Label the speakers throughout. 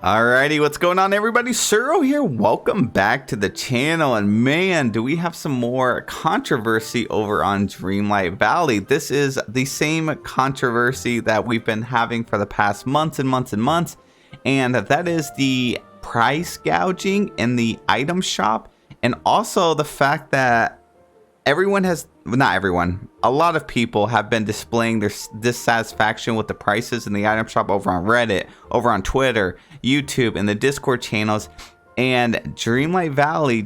Speaker 1: Alrighty, what's going on everybody? Suro here, welcome back to the channel, and man, do we have some more controversy over on Dreamlight Valley. This is the same controversy that we've been having for the past months and months and months, and that is the price gouging in the item shop, and also the fact that not everyone, a lot of people have been displaying their dissatisfaction with the prices in the item shop over on Reddit, over on Twitter, YouTube, and the Discord channels. And Dreamlight Valley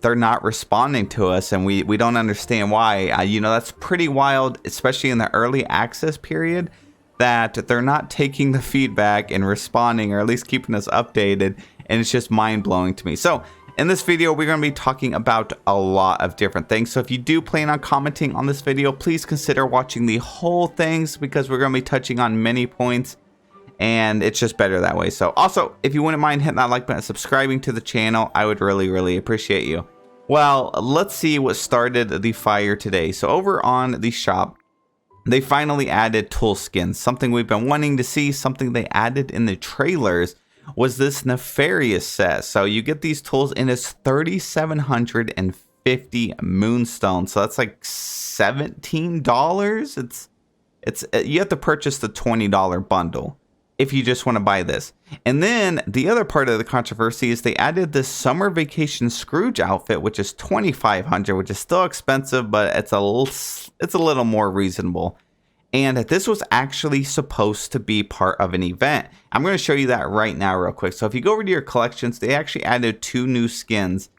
Speaker 1: they're not responding to us, and we don't understand why. That's pretty wild, especially in the early access period, that they're not taking the feedback and responding, or at least keeping us updated. And it's just mind-blowing to me. So in this video, we're going to be talking about a lot of different things. So if you do plan on commenting on this video, please consider watching the whole things, because we're going to be touching on many points, and it's just better that way. So also, if you wouldn't mind hitting that like button, subscribing to the channel, I would really appreciate you. Well, let's see what started the fire today. So over on the shop, they finally added tool skins, something we've been wanting to see, something they added in the trailers. Was this nefarious set. So you get these tools, and it's 3,750 moonstones. So that's like $17. It's you have to purchase the $20 bundle if you just want to buy this. And then the other part of the controversy is they added this summer vacation Scrooge outfit, which is 2,500, which is still expensive, but it's a little more reasonable. And this was actually supposed to be part of an event. I'm going to show you that right now real quick. So if you go over to your collections, they actually added 2 new skins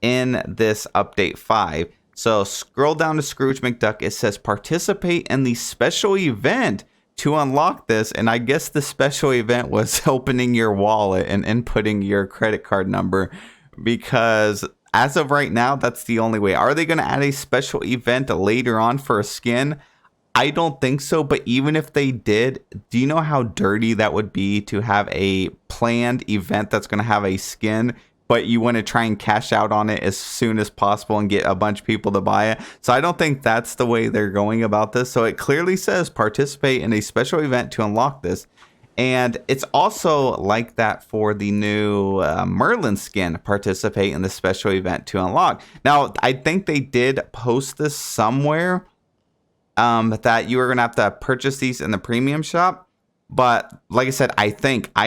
Speaker 1: in this update 5. So scroll down to Scrooge McDuck. It says participate in the special event to unlock this. And I guess the special event was opening your wallet and inputting your credit card number, because as of right now, that's the only way. Are they going to add a special event later on for a skin? I don't think so, but even if they did, do you know how dirty that would be to have a planned event that's going to have a skin, but you want to try and cash out on it as soon as possible and get a bunch of people to buy it? So I don't think that's the way they're going about this. So it clearly says participate in a special event to unlock this. And it's also like that for the new Merlin skin, participate in the special event to unlock. Now, I think they did post this somewhere, that you are going to have to purchase these in the premium shop. But like I said, I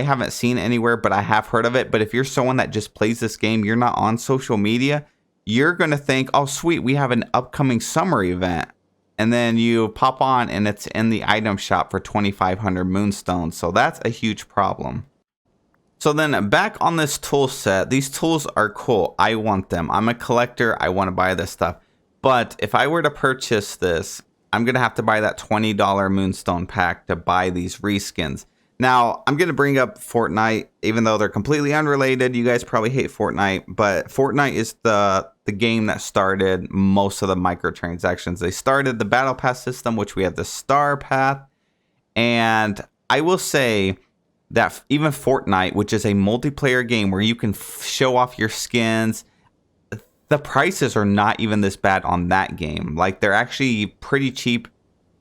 Speaker 1: haven't seen anywhere, but I have heard of it. But if you're someone that just plays this game, you're not on social media, you're going to think, oh, sweet, we have an upcoming summer event. And then you pop on and it's in the item shop for 2,500 moonstones. So that's a huge problem. So then back on this tool set, these tools are cool. I want them. I'm a collector. I want to buy this stuff. But if I were to purchase this, I'm going to have to buy that $20 moonstone pack to buy these reskins. Now, I'm going to bring up Fortnite, even though they're completely unrelated. You guys probably hate Fortnite, but Fortnite is the game that started most of the microtransactions. They started the battle pass system, which we have the star path. And I will say that even Fortnite, which is a multiplayer game where you can show off your skins, the prices are not even this bad on that game. Like, they're actually pretty cheap.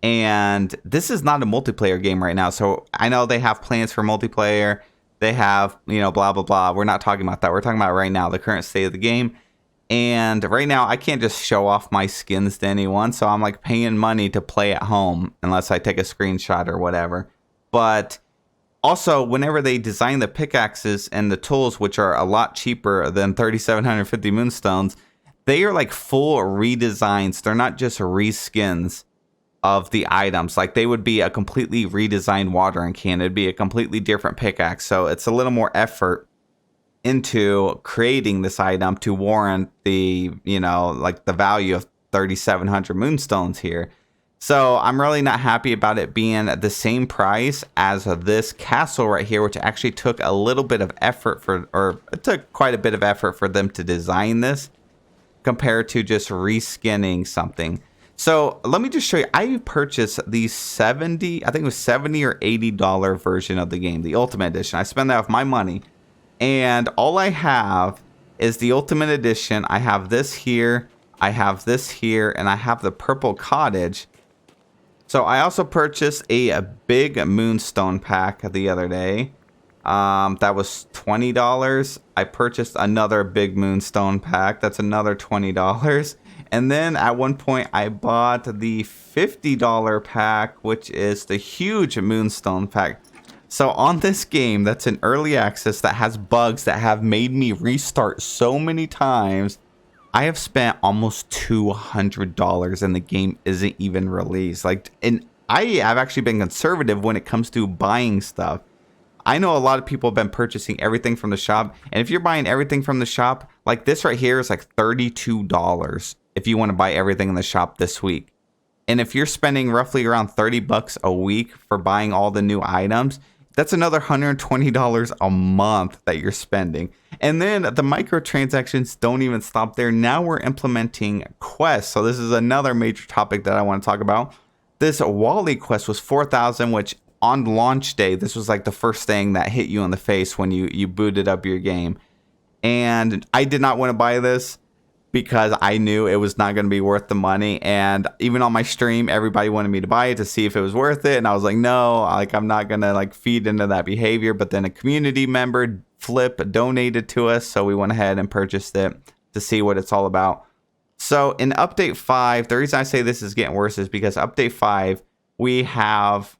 Speaker 1: And this is not a multiplayer game right now. So I know they have plans for multiplayer. They have, blah, blah, blah. We're not talking about that. We're talking about right now, the current state of the game. And right now, I can't just show off my skins to anyone. So I'm like paying money to play at home unless I take a screenshot or whatever. But also, whenever they design the pickaxes and the tools, which are a lot cheaper than 3,750 moonstones, they are like full redesigns. They're not just reskins of the items. Like, they would be a completely redesigned watering can. It'd be a completely different pickaxe. So it's a little more effort into creating this item to warrant the, like the value of 3,700 moonstones here. So I'm really not happy about it being the same price as this castle right here, which actually took a little bit of effort it took quite a bit of effort for them to design this compared to just reskinning something. So let me just show you. I purchased the I think it was $70 or $80 version of the game, the Ultimate Edition. I spent that with my money. And all I have is the Ultimate Edition. I have this here, I have this here, and I have the Purple Cottage. So I also purchased a big Moonstone pack the other day. That was $20. I purchased another big moonstone pack. That's another $20. And then at one point I bought the $50 pack, which is the huge moonstone pack. So on this game that's in early access that has bugs that have made me restart so many times, I have spent almost $200 and the game isn't even released. And I have actually been conservative when it comes to buying stuff. I know a lot of people have been purchasing everything from the shop. And if you're buying everything from the shop, like this right here is like $32 if you want to buy everything in the shop this week. And if you're spending roughly around $30 a week for buying all the new items, that's another $120 a month that you're spending. And then the microtransactions don't even stop there. Now we're implementing quests. So this is another major topic that I want to talk about. This Wally quest was 4,000, which on launch day, this was like the first thing that hit you in the face when you booted up your game. And I did not want to buy this because I knew it was not going to be worth the money. And even on my stream, everybody wanted me to buy it to see if it was worth it. And I was like, no, like I'm not going to like feed into that behavior. But then a community member, Flip, donated to us. So we went ahead and purchased it to see what it's all about. So in update 5, the reason I say this is getting worse is because update 5, we have,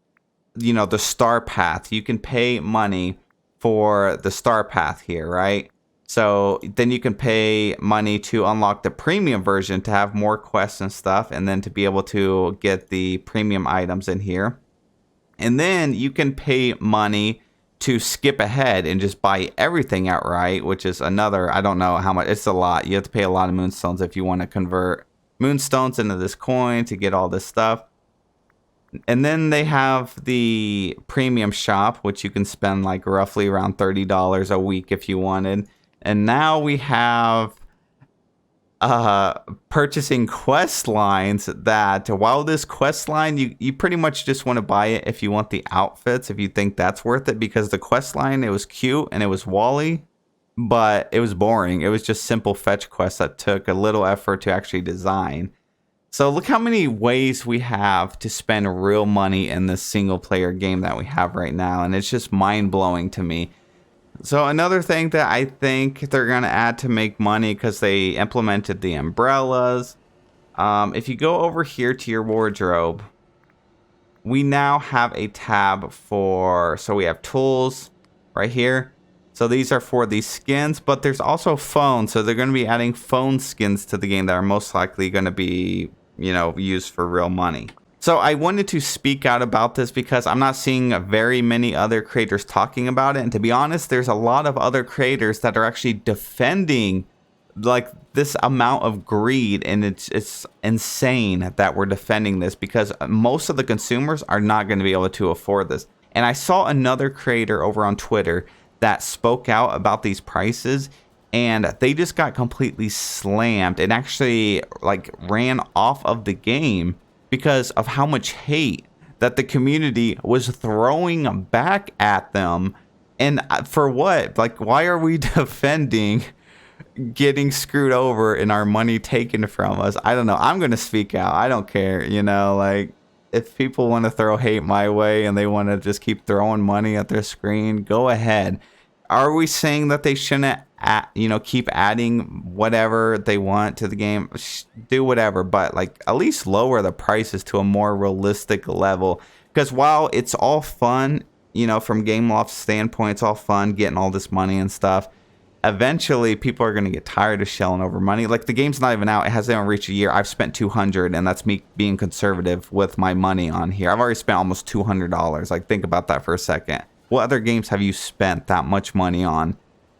Speaker 1: the star path. You can pay money for the star path here, right? So then you can pay money to unlock the premium version to have more quests and stuff, and then to be able to get the premium items in here. And then you can pay money to skip ahead and just buy everything outright, which is another, I don't know how much, it's a lot. You have to pay a lot of moonstones if you want to convert moonstones into this coin to get all this stuff. And then they have the premium shop, which you can spend like roughly around $30 a week if you wanted. And now we have purchasing quest lines that while this quest line, you pretty much just want to buy it if you want the outfits, if you think that's worth it, because the quest line, it was cute and it was Wally, but it was boring. It was just simple fetch quests that took a little effort to actually design. So look how many ways we have to spend real money in this single player game that we have right now. And it's just mind blowing to me. So another thing that I think they're going to add to make money, because they implemented the umbrellas. If you go over here to your wardrobe, we now have a tab so we have tools right here. So these are for these skins, but there's also phones. So they're going to be adding phone skins to the game that are most likely going to be, used for real money. So I wanted to speak out about this because I'm not seeing very many other creators talking about it. And to be honest, there's a lot of other creators that are actually defending like this amount of greed. And it's insane that we're defending this because most of the consumers are not going to be able to afford this. And I saw another creator over on Twitter that spoke out about these prices, and they just got completely slammed and actually like ran off of the game because of how much hate that the community was throwing back at them. And for what? Like, why are we defending getting screwed over and our money taken from us? I don't know. I'm going to speak out. I don't care. Like if people want to throw hate my way and they want to just keep throwing money at their screen, go ahead. Are we saying that they shouldn't, keep adding whatever they want to the game? Do whatever, but like at least lower the prices to a more realistic level. Because while it's all fun, from Gameloft's standpoint, it's all fun getting all this money and stuff. Eventually, people are going to get tired of shelling over money. Like the game's not even out; it hasn't even reached a year. I've spent $200, and that's me being conservative with my money on here. I've already spent almost $200. Like think about that for a second. What other games have you spent that much money on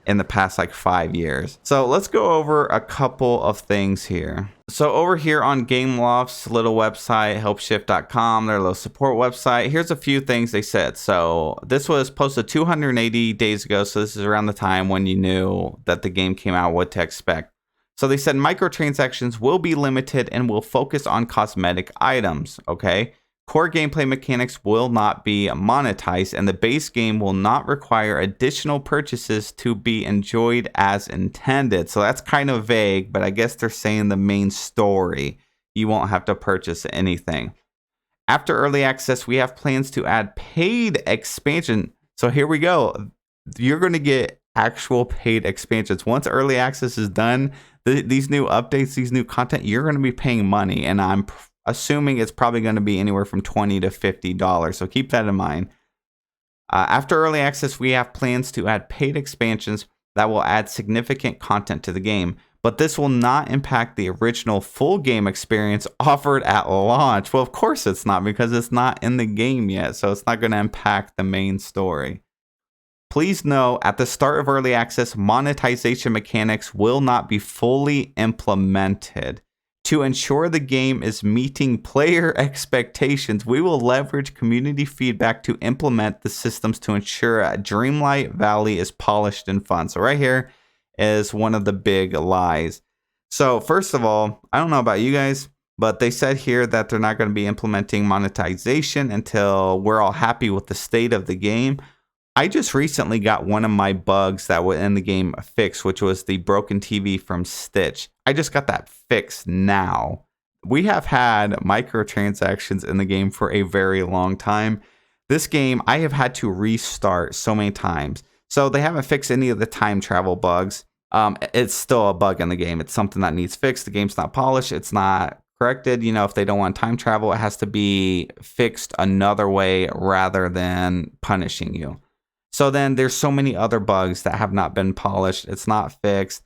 Speaker 1: in the past like 5 years? So let's go over a couple of things here. So over here on Gameloft's little website, helpshift.com, their little support website, here's a few things they said. So this was posted 280 days ago. So this is around the time when you knew that the game came out, what to expect. So they said microtransactions will be limited and will focus on cosmetic items. Okay. Core gameplay mechanics will not be monetized, and the base game will not require additional purchases to be enjoyed as intended. So that's kind of vague, but I guess they're saying the main story. You won't have to purchase anything. After early access, we have plans to add paid expansion. So here we go. you're going to get actual paid expansions. Once early access is done, these new updates, these new content, you're going to be paying money. And I'm assuming it's probably going to be anywhere from $20 to $50. So keep that in mind. After early access, we have plans to add paid expansions that will add significant content to the game, but this will not impact the original full game experience offered at launch. Well, of course it's not, because it's not in the game yet, so it's not going to impact the main story. Please know, at the start of early access, monetization mechanics will not be fully implemented. To ensure the game is meeting player expectations, we will leverage community feedback to implement the systems to ensure Dreamlight Valley is polished and fun. So right here is one of the big lies. So first of all, I don't know about you guys, but they said here that they're not going to be implementing monetization until we're all happy with the state of the game. I just recently got one of my bugs that were in the game fixed, which was the broken TV from Stitch. I just got that fixed now. We have had microtransactions in the game for a very long time. This game, I have had to restart so many times. So they haven't fixed any of the time travel bugs. It's still a bug in the game. It's something that needs fixed. The game's not polished. It's not corrected. You know, if they don't want time travel, it has to be fixed another way rather than punishing you. So then there's so many other bugs that have not been polished. It's not fixed.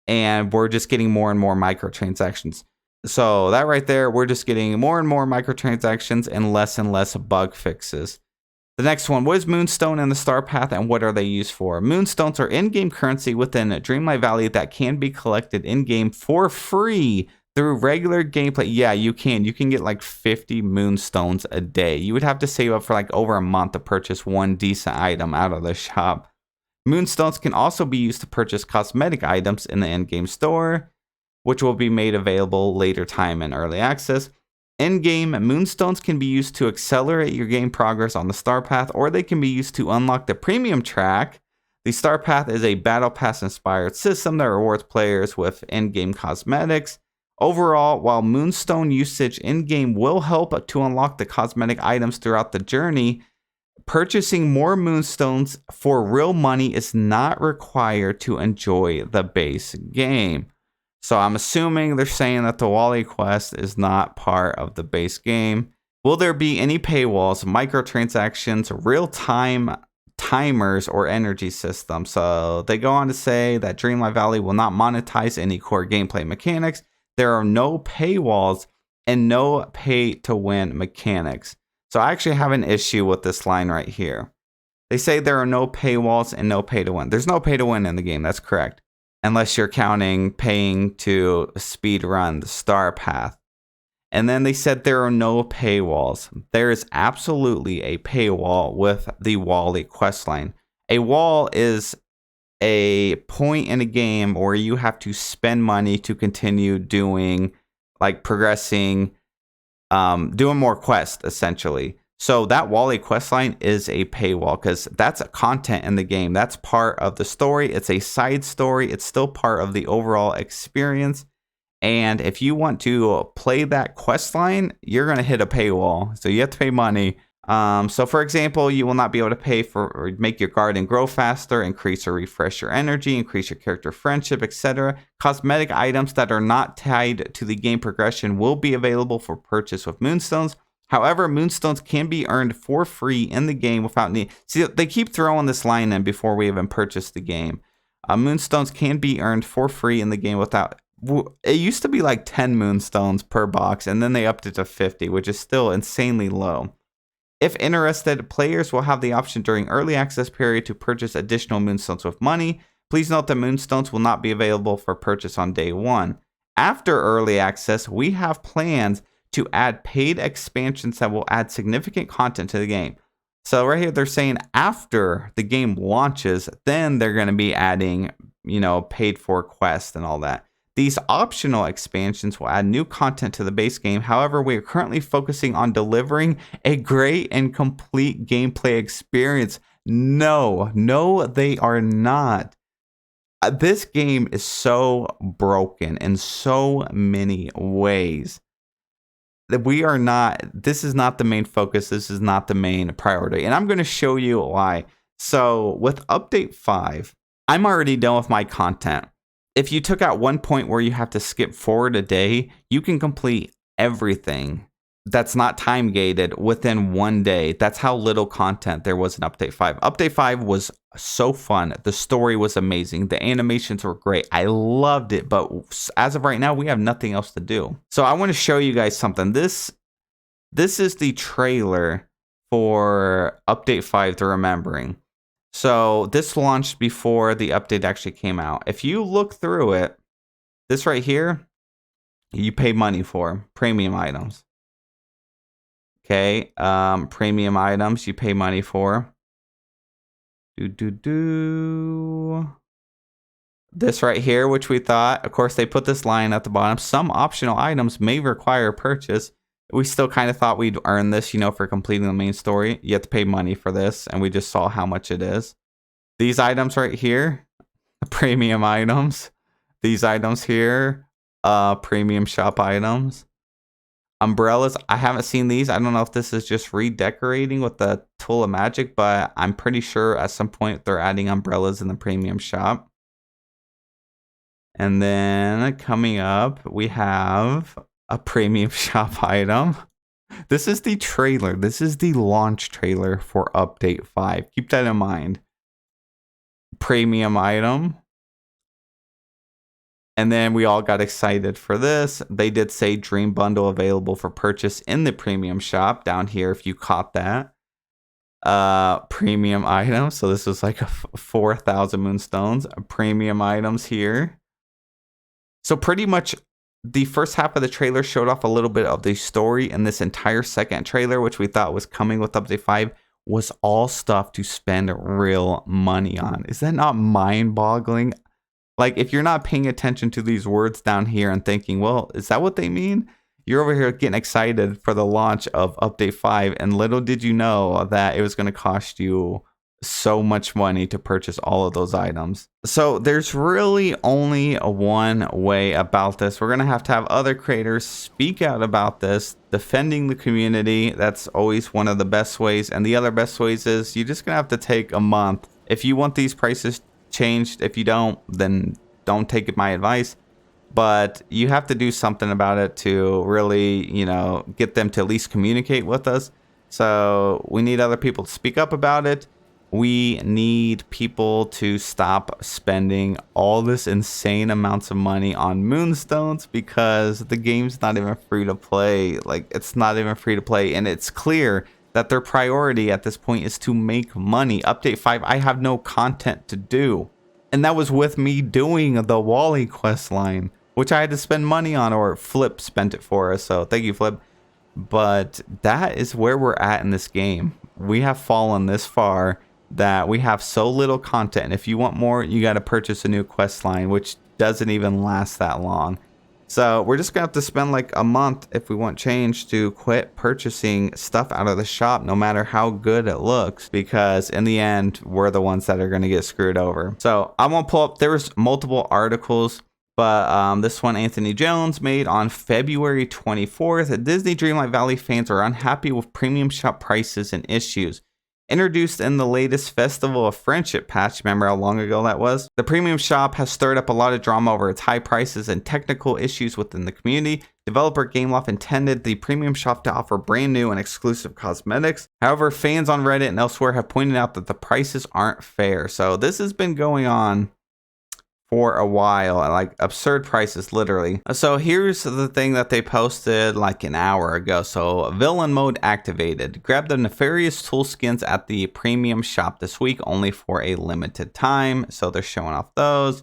Speaker 1: And we're just getting more and more microtransactions. So that right there, we're just getting more and more microtransactions and less bug fixes. The next one, what is Moonstone and the Star Path, and what are they used for? Moonstones are in-game currency within Dreamlight Valley that can be collected in-game for free through regular gameplay. Yeah, you can. You can get like 50 Moonstones a day. You would have to save up for like over a month to purchase one decent item out of the shop. Moonstones can also be used to purchase cosmetic items in the in-game store, which will be made available later time in early access. In-game, Moonstones can be used to accelerate your game progress on the Star Path, or they can be used to unlock the premium track. The Star Path is a Battle Pass inspired system that rewards players with in-game cosmetics. Overall, while Moonstone usage in-game will help to unlock the cosmetic items throughout the journey, purchasing more Moonstones for real money is not required to enjoy the base game. So I'm assuming they're saying that the Wally quest is not part of the base game. Will there be any paywalls, microtransactions, real-time timers, or energy systems? So they go on to say that Dreamlight Valley will not monetize any core gameplay mechanics. There are no paywalls and no pay-to-win mechanics. So I actually have an issue with this line right here. They say there are no paywalls and no pay-to-win. There's no pay-to-win in the game. That's correct. Unless you're counting paying to speed run the Star Path. And then they said there are no paywalls. There is absolutely a paywall with the Wally questline. A wall is a point in a game where you have to spend money to continue doing, like progressing, doing more quests essentially. So that Wally questline is a paywall because that's a content in the game. That's part of the story. It's a side story. It's still part of the overall experience. And if you want to play that questline, you're going to hit a paywall. So you have to pay money. So for example, you will not be able to pay for or make your garden grow faster, increase or refresh your energy, increase your character friendship, etc. Cosmetic items that are not tied to the game progression will be available for purchase with Moonstones. However, Moonstones can be earned for free in the game without need. See, they keep throwing this line in before we even purchase the game. Moonstones can be earned for free in the game without. It used to be like 10 Moonstones per box, and then they upped it to 50, which is still insanely low. If interested, players will have the option during early access period to purchase additional Moonstones with money. Please note that Moonstones will not be available for purchase on day one. After early access, we have plans to add paid expansions that will add significant content to the game. So right here, they're saying after the game launches, then they're going to be adding, paid for quests and all that. These optional expansions will add new content to the base game. However, we are currently focusing on delivering a great and complete gameplay experience. No, they are not. This game is so broken in so many ways that this is not the main focus. This is not the main priority. And I'm going to show you why. So with update 5, I'm already done with my content. If you took out one point where you have to skip forward a day, you can complete everything that's not time gated within one day. That's how little content there was in update 5. Update 5 was so fun. The story was amazing. The animations were great. I loved it, but as of right now, we have nothing else to do. So I want to show you guys something. This is the trailer for update 5 to Remembering. So this launched before the update actually came out. If you look through it, this right here, you pay money for premium items. Okay, premium items you pay money for. This right here, which we thought, of course, they put this line at the bottom. Some optional items may require purchase. We still kind of thought we'd earn this, you know, for completing the main story. You have to pay money for this, and we just saw how much it is. These items right here, premium items. These items here, premium shop items. Umbrellas, I haven't seen these. I don't know if this is just redecorating with the tool of magic, but I'm pretty sure at some point they're adding umbrellas in the premium shop. And then coming up, we have a premium shop item. This is the trailer. This is the launch trailer for update 5. Keep that in mind. Premium item. And then we all got excited for this. They did say Dream Bundle available for purchase in the premium shop down here if you caught that. Premium items. So this was like a 4,000 moonstones. Premium items here. So pretty much the first half of the trailer showed off a little bit of the story, and this entire second trailer, which we thought was coming with update 5, was all stuff to spend real money on. Is that not mind-boggling? Like, if you're not paying attention to these words down here and thinking, well, is that what they mean? You're over here getting excited for the launch of update 5, and little did you know that it was going to cost you so much money to purchase all of those items. So there's really only one way about this. We're going to have other creators speak out about this, defending the community. That's always one of the best ways. And the other best ways is you're just going to have to take a month. If you want these prices changed, if you don't, then don't take my advice. But you have to do something about it to really, you know, get them to at least communicate with us. So we need other people to speak up about it. We need people to stop spending all this insane amounts of money on moonstones, because the game's not even free to play. Like, it's not even free to play, and it's clear that their priority at this point is to make money. Update 5, I have no content to do. And that was with me doing the Wally quest line, which I had to spend money on, or Flip spent it for us. So thank you, Flip. But that is where we're at in this game. We have fallen this far that we have so little content. And if you want more, you got to purchase a new quest line, which doesn't even last that long. So we're just gonna have to spend like a month, if we want change, to quit purchasing stuff out of the shop, no matter how good it looks, because in the end, we're the ones that are gonna get screwed over. So I won't pull up, there was multiple articles, but this one Anthony Jones made on February 24th. Disney Dreamlight Valley fans are unhappy with premium shop prices and issues. Introduced in the latest Festival of Friendship patch, remember how long ago that was? The premium shop has stirred up a lot of drama over its high prices and technical issues within the community. Developer Gameloft intended the premium shop to offer brand new and exclusive cosmetics. However, fans on Reddit and elsewhere have pointed out that the prices aren't fair. So this has been going on for a while, like absurd prices, literally. So here's the thing that they posted like an hour ago. So villain mode activated. Grab the nefarious tool skins at the premium shop this week, only for a limited time. So they're showing off those.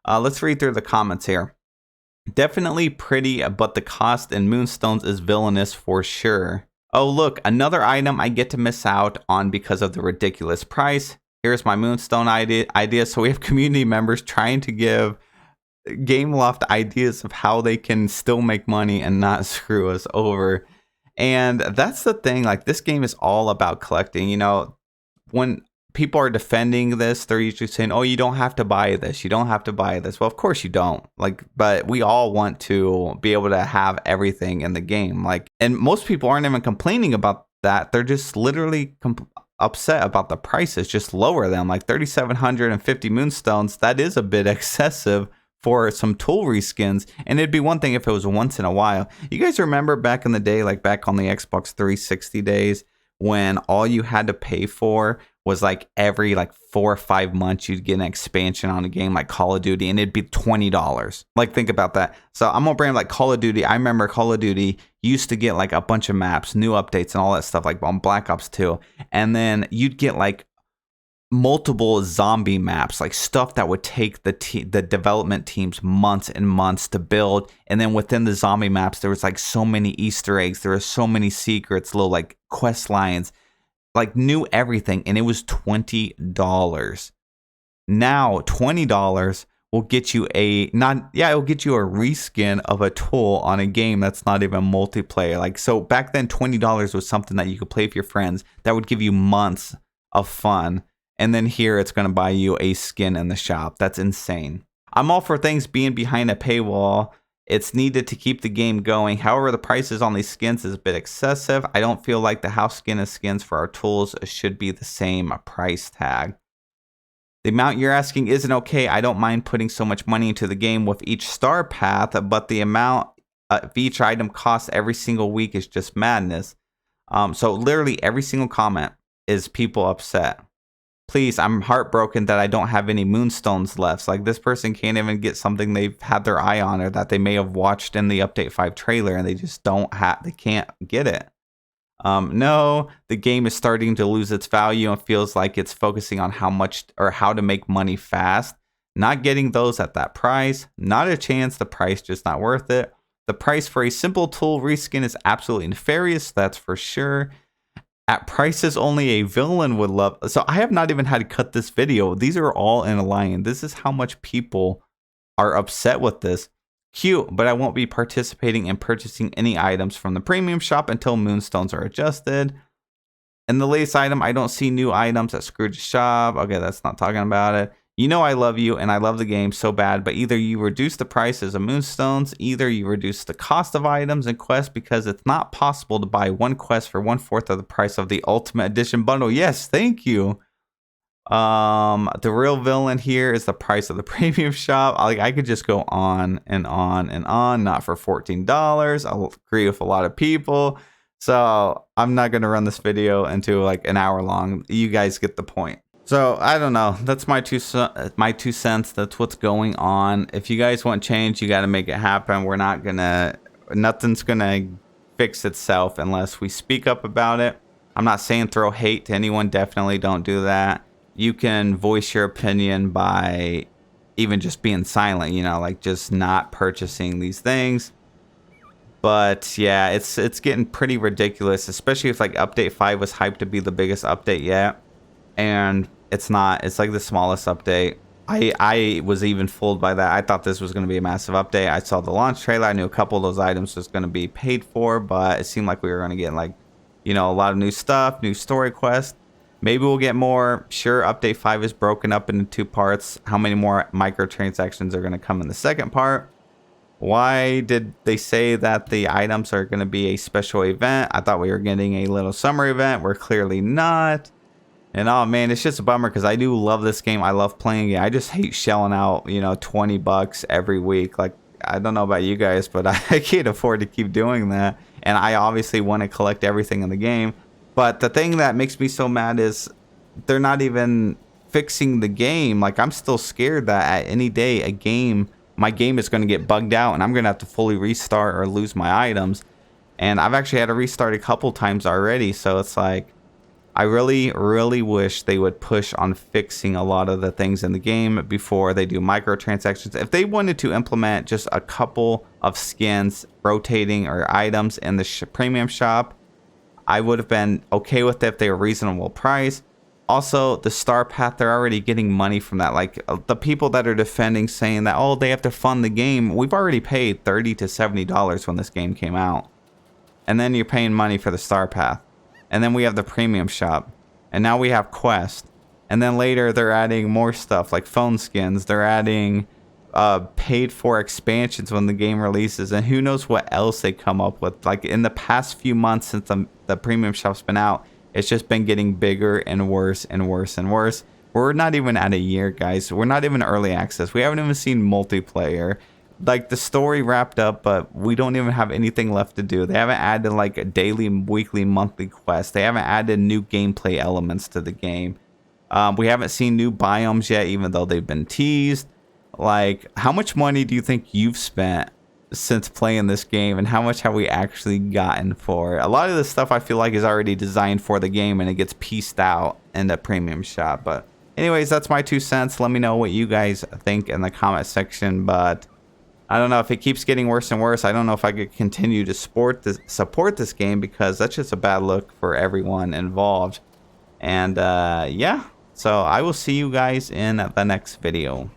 Speaker 1: Let's read through the comments here. Definitely pretty, but the cost in moonstones is villainous for sure. Oh look, another item I get to miss out on because of the ridiculous price. Here's my moonstone idea. So we have community members trying to give Gameloft ideas of how they can still make money and not screw us over. And that's the thing, like, this game is all about collecting. You know, when people are defending this, they're usually saying, oh, you don't have to buy this. You don't have to buy this. Well, of course you don't. Like, but we all want to be able to have everything in the game. Like, and most people aren't even complaining about that. They're just literally upset about the prices. Just lower them, like 3,750 moonstones. That is a bit excessive for some tool reskins, and it'd be one thing if it was once in a while. You guys remember back in the day, like back on the Xbox 360 days, when all you had to pay for was like every like 4 or 5 months you'd get an expansion on a game like Call of Duty, and it'd be $20. Like, think about that. So I'm gonna bring like Call of Duty. I remember Call of Duty used to get like a bunch of maps, new updates, and all that stuff, like on Black Ops 2, and then you'd get like multiple zombie maps, like stuff that would take the development teams months and months to build. And then within the zombie maps, there was like so many Easter eggs, there were so many secrets, little like quest lines, like new everything, and it was $20. Now $20 will get you it'll get you a reskin of a tool on a game that's not even multiplayer. Like, so back then $20 was something that you could play with your friends that would give you months of fun. And then here it's going to buy you a skin in the shop. That's insane. I'm all for things being behind a paywall. It's needed to keep the game going. However, the prices on these skins is a bit excessive. I don't feel like the house skin and skins for our tools should be the same price tag. The amount you're asking isn't okay. I don't mind putting so much money into the game with each star path, but the amount of each item costs every single week is just madness. So literally every single comment is people upset. Please, I'm heartbroken that I don't have any moonstones left. So, like, this person can't even get something they've had their eye on or that they may have watched in the Update 5 trailer, and they just they can't get it. No, the game is starting to lose its value and feels like it's focusing on how to make money fast. Not getting those at that price. Not a chance. The price just not worth it. The price for a simple tool reskin is absolutely nefarious. That's for sure. At prices only a villain would love. So I have not even had to cut this video. These are all in a line. This is how much people are upset with this. Cute, but I won't be participating in purchasing any items from the premium shop until moonstones are adjusted. In the latest item, I don't see new items at Scrooge's shop. Okay, that's not talking about it. You know I love you and I love the game so bad, but either you reduce the prices of moonstones, either you reduce the cost of items and quests, because it's not possible to buy one quest for 1/4 of the price of the Ultimate Edition bundle. Yes, thank you. The real villain here is the price of the premium shop. I could just go on and on and on. Not for $14. I'll agree with a lot of people. So I'm not going to run this video into like an hour long. You guys get the point. So I don't know. That's my two cents. That's what's going on. If you guys want change, you got to make it happen. Nothing's gonna fix itself unless we speak up about it. I'm not saying throw hate to anyone. Definitely don't do that. You can voice your opinion by even just being silent, like just not purchasing these things. But yeah, it's getting pretty ridiculous, especially if like update 5 was hyped to be the biggest update yet. And it's not. It's like the smallest update. I was even fooled by that. I thought this was going to be a massive update. I saw the launch trailer. I knew a couple of those items was going to be paid for, but it seemed like we were going to get like, a lot of new stuff, new story quests. Maybe we'll get more. Sure, update 5 is broken up into 2 parts. How many more microtransactions are going to come in the second part? Why did they say that the items are going to be a special event? I thought we were getting a little summer event. We're clearly not. And oh man, it's just a bummer because I do love this game. I love playing it. I just hate shelling out, $20 every week. Like, I don't know about you guys, but I can't afford to keep doing that. And I obviously want to collect everything in the game. But the thing that makes me so mad is they're not even fixing the game. Like, I'm still scared that at any day my game is going to get bugged out and I'm going to have to fully restart or lose my items. And I've actually had to restart a couple times already. So it's like, I really, really wish they would push on fixing a lot of the things in the game before they do microtransactions. If they wanted to implement just a couple of skins, rotating or items in the premium shop, I would have been okay with it if they were reasonable price. Also, the star path, they're already getting money from that. Like, the people that are defending saying that, oh, they have to fund the game. We've already paid $30 to $70 when this game came out. And then you're paying money for the star path. And then we have the premium shop. And now we have Quest. And then later they're adding more stuff like phone skins. They're adding paid for expansions when the game releases. And who knows what else they come up with. Like in the past few months since the premium shop's been out, It's just been getting bigger and worse and worse and worse. We're not even at a year, guys. We're not even early access. We haven't even seen multiplayer. Like, the story wrapped up, but we don't even have anything left to do. They haven't added like a daily, weekly, monthly quest. They haven't added new gameplay elements to the game. We haven't seen new biomes yet, even though they've been teased. Like, how much money do you think you've spent since playing this game, and how much have we actually gotten for it? A lot of this stuff I feel like is already designed for the game, and it gets pieced out in the premium shop. But anyways, that's my 2 cents. Let me know what you guys think in the comment section. But I don't know, if it keeps getting worse and worse, I don't know if I could continue to support this game, because that's just a bad look for everyone involved. And yeah, so I will see you guys in the next video.